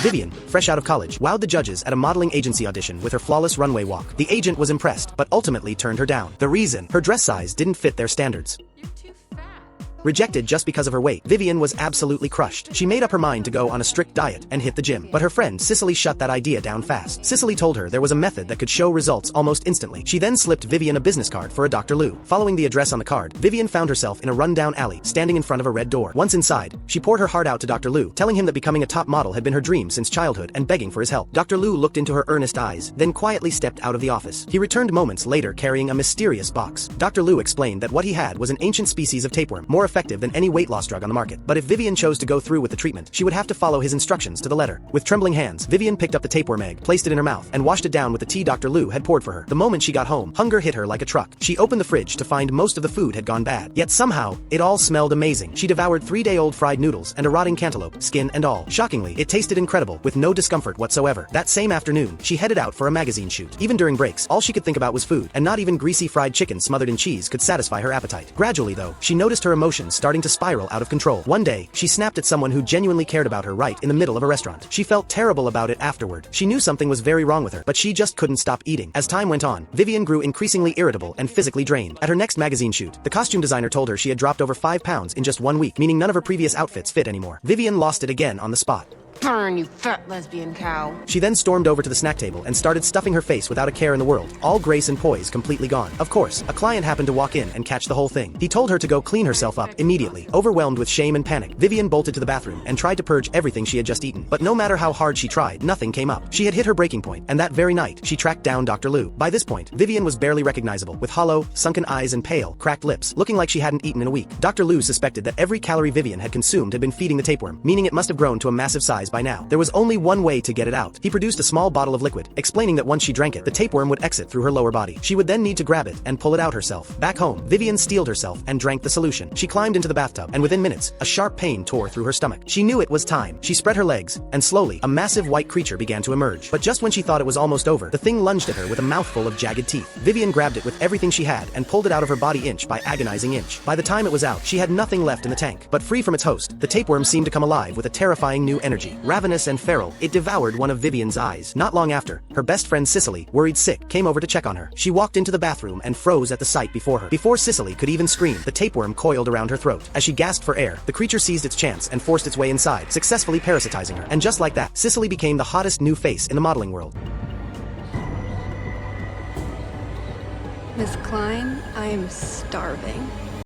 Vivian, fresh out of college, wowed the judges at a modeling agency audition with her flawless runway walk. The agent was impressed, but ultimately turned her down. The reason? Her dress size didn't fit their standards. You're too fat. Rejected just because of her weight, Vivian was absolutely crushed. She made up her mind to go on a strict diet and hit the gym. But her friend Cicely shut that idea down fast. Cicely told her there was a method that could show results almost instantly. She then slipped Vivian a business card for a Dr. Lou. Following the address on the card, Vivian found herself in a rundown alley, standing in front of a red door. Once inside, she poured her heart out to Dr. Lou, telling him that becoming a top model had been her dream since childhood and begging for his help. Dr. Lou looked into her earnest eyes, then quietly stepped out of the office. He returned moments later carrying a mysterious box. Dr. Lou explained that what he had was an ancient species of tapeworm, more effective than any weight loss drug on the market. But if Vivian chose to go through with the treatment, she would have to follow his instructions to the letter. With trembling hands, Vivian picked up the tapeworm egg, placed it in her mouth, and washed it down with the tea Dr. Lou had poured for her. The moment she got home, hunger hit her like a truck. She opened the fridge to find most of the food had gone bad. Yet somehow, it all smelled amazing. She devoured 3-day-old fried noodles and a rotting cantaloupe, skin and all. Shockingly, it tasted incredible, with no discomfort whatsoever. That same afternoon, she headed out for a magazine shoot. Even during breaks, all she could think about was food, and not even greasy fried chicken smothered in cheese could satisfy her appetite. Gradually, though, she noticed her emotions starting to spiral out of control. One day, she snapped at someone who genuinely cared about her right in the middle of a restaurant. She felt terrible about it afterward. She knew something was very wrong with her, but she just couldn't stop eating. As time went on, Vivian grew increasingly irritable and physically drained. At her next magazine shoot, the costume designer told her she had dropped over 5 pounds in just 1 week, meaning none of her previous outfits fit anymore. Vivian lost it again on the spot. Burn, you fat lesbian cow. She then stormed over to the snack table and started stuffing her face without a care in the world, all grace and poise completely gone. Of course, a client happened to walk in and catch the whole thing. He told her to go clean herself up immediately. Overwhelmed with shame and panic, Vivian bolted to the bathroom and tried to purge everything she had just eaten. But no matter how hard she tried, nothing came up. She had hit her breaking point, and that very night, she tracked down Dr. Lou. By this point, Vivian was barely recognizable, with hollow, sunken eyes and pale, cracked lips, looking like she hadn't eaten in a week. Dr. Lou suspected that every calorie Vivian had consumed had been feeding the tapeworm, meaning it must have grown to a massive size by now. There was only one way to get it out. He produced a small bottle of liquid, explaining that once she drank it, the tapeworm would exit through her lower body. She would then need to grab it and pull it out herself. Back home, Vivian steeled herself and drank the solution. She climbed into the bathtub, and within minutes, a sharp pain tore through her stomach. She knew it was time. She spread her legs, and slowly, a massive white creature began to emerge. But just when she thought it was almost over, the thing lunged at her with a mouthful of jagged teeth. Vivian grabbed it with everything she had and pulled it out of her body inch by agonizing inch. By the time it was out, she had nothing left in the tank. But free from its host, the tapeworm seemed to come alive with a terrifying new energy. Ravenous and feral, it devoured one of Vivian's eyes. Not long after, her best friend Cicely, worried sick, came over to check on her. She walked into the bathroom and froze at the sight before her. Before Cicely could even scream, the tapeworm coiled around her throat. As she gasped for air, the creature seized its chance and forced its way inside, successfully parasitizing her. And just like that, Cicely became the hottest new face in the modeling world. Miss Klein, I am starving.